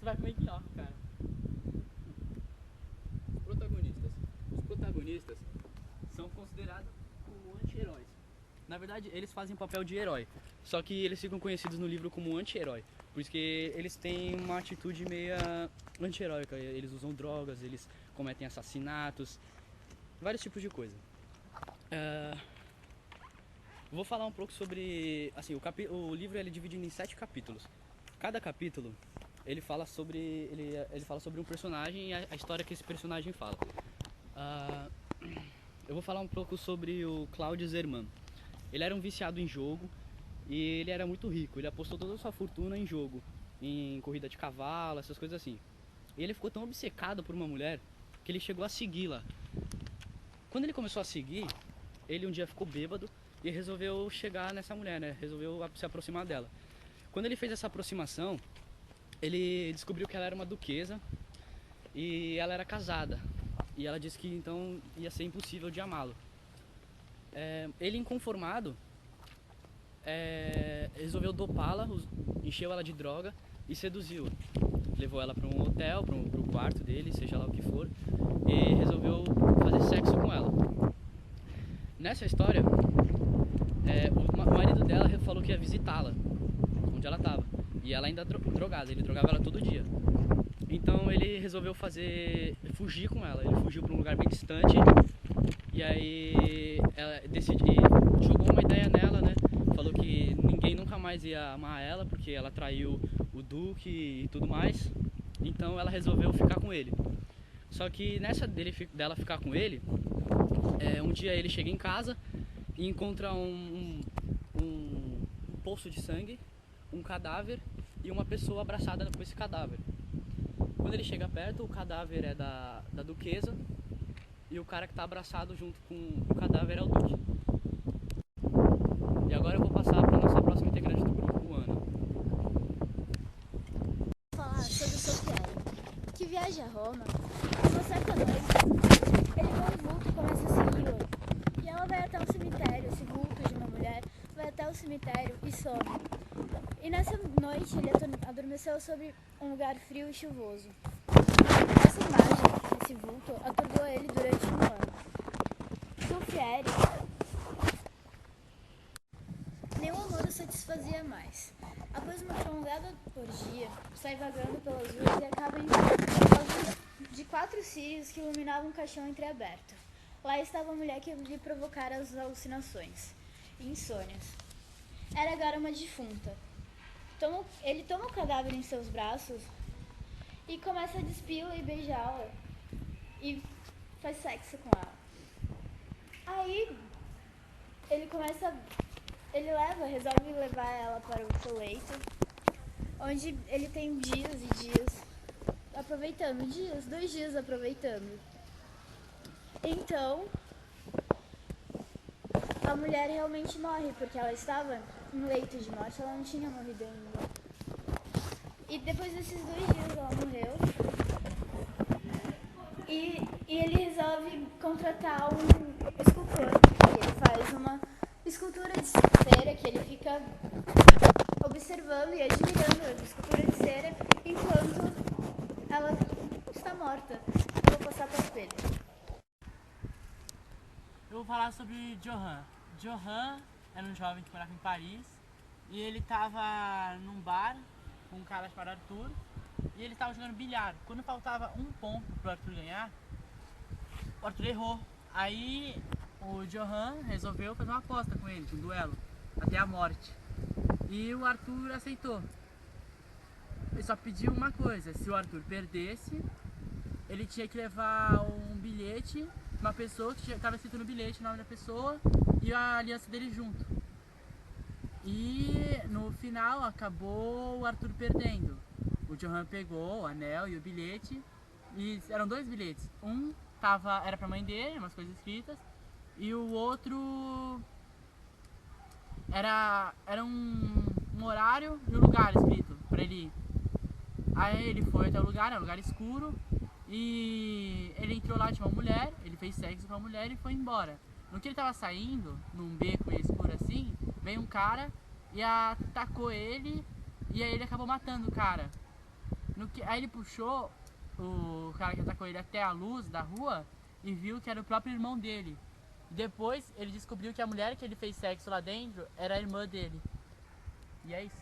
Você vai comer guioca, cara. Os protagonistas são considerados como anti-heróis. Na verdade, eles fazem papel de herói, só que eles ficam conhecidos no livro como anti-herói, porque eles têm uma atitude meia anti-heróica. Eles usam drogas, eles cometem assassinatos, vários tipos de coisa. Vou falar um pouco sobre, assim, o livro ele é dividido em 7 capítulos. Cada capítulo ele fala sobre um personagem e a história que esse personagem fala. Eu vou falar um pouco sobre o Claudio Zerman. Ele era um viciado em jogo e ele era muito rico. Ele apostou toda a sua fortuna em jogo, em corrida de cavalo, essas coisas assim. E ele ficou tão obcecado por uma mulher que ele chegou a segui-la. Quando ele começou a seguir, ele um dia ficou bêbado e resolveu chegar nessa mulher, né? Resolveu se aproximar dela. Quando ele fez essa aproximação, ele descobriu que ela era uma duquesa e ela era casada. E ela disse que então ia ser impossível de amá-lo. Ele, inconformado, resolveu dopá-la, encheu ela de droga e seduziu-a. Levou ela para um hotel, para o quarto dele, seja lá o que for, e resolveu fazer sexo com ela. Nessa história, o marido dela falou que ia visitá-la, onde ela estava. E ela ainda drogada, ele drogava ela todo dia. Então ele resolveu fugir com ela. Ele fugiu para um lugar bem distante. E aí ela jogou uma ideia nela, né? Falou que ninguém nunca mais ia amar ela, porque ela traiu o duque e tudo mais. Então ela resolveu ficar com ele. Só que nessa dela ficar com ele, um dia ele chega em casa e encontra um poço de sangue, um cadáver e uma pessoa abraçada com esse cadáver. Quando ele chega perto, o cadáver é da duquesa e o cara que está abraçado junto com o cadáver é o duque. E agora eu vou passar para a nossa próxima integrante do grupo, Ana. Vou falar sobre o Sofiel, que viaja a Roma. Uma certa noite, ele vê um vulto e começa a segui-la. E ela vai até o cemitério, esse vulto de uma mulher, vai até o cemitério e some. E nessa noite ele adormeceu sobre um lugar frio e chuvoso. Essa imagem, esse vulto, atordoou ele durante um ano. Sofiel, nenhum amor o satisfazia mais. Após uma prolongada orgia, sai vagando pelas ruas e acaba em de 4 círios que iluminavam um caixão entreaberto. Lá estava a mulher que lhe provocara as alucinações e insônias. Era agora uma defunta. Ele toma o cadáver em seus braços e começa a despí-la e beijá-la e faz sexo com ela. Aí ele resolve levar ela para o seu leito, onde ele tem dias e dias aproveitando, 2 dias aproveitando. Então, a mulher realmente morre, porque ela estava em leito de morte, ela não tinha morrido ainda. E depois desses 2 dias ela morreu. E ele resolve contratar um escultor. Ele faz uma escultura de cera que ele fica observando e admirando a escultura de cera enquanto ela está morta. Eu vou passar para o espelho. Eu vou falar sobre Johan. Johan era um jovem que morava em Paris e ele estava num bar com um cara chamado Arthur e ele estava jogando bilhar. Quando faltava um ponto pro Arthur ganhar, o Arthur errou. Aí o Johan resolveu fazer uma aposta com ele, um duelo, até a morte. E o Arthur aceitou. Ele só pediu uma coisa: se o Arthur perdesse, ele tinha que levar um bilhete, uma pessoa que estava escrito no bilhete o nome da pessoa e a aliança dele junto. E no final acabou o Arthur perdendo. O Johan pegou o anel e o bilhete, e eram 2 bilhetes. Um era pra mãe dele, umas coisas escritas, e o outro era um horário e um lugar escrito pra ele ir. Aí ele foi até o lugar, era um lugar escuro, e ele entrou lá, tinha uma mulher, ele fez sexo com a mulher e foi embora. No que ele tava saindo, num beco meio escuro assim, veio um cara e atacou ele, e aí ele acabou matando o cara. Aí ele puxou o cara que atacou ele até a luz da rua e viu que era o próprio irmão dele. Depois ele descobriu que a mulher que ele fez sexo lá dentro era a irmã dele. E é isso.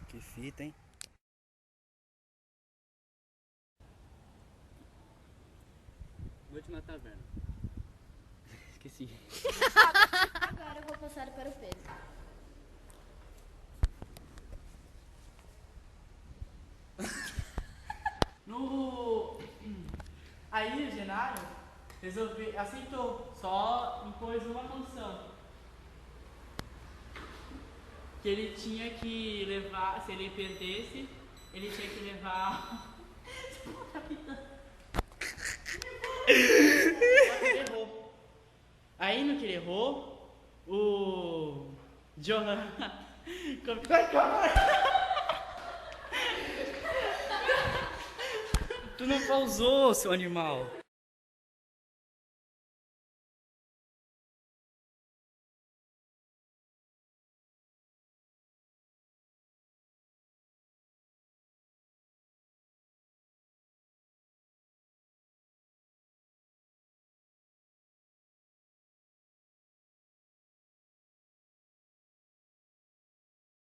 Que fita, hein? Noite na taverna. Esqueci. Agora eu vou passar para o Pedro. Aí o Genaro aceitou, só impôs uma condição. Que ele tinha que levar, se ele perdesse, ele tinha que levar. Ele errou. Aí no que ele errou, o Johan. Tu não pausou, seu animal.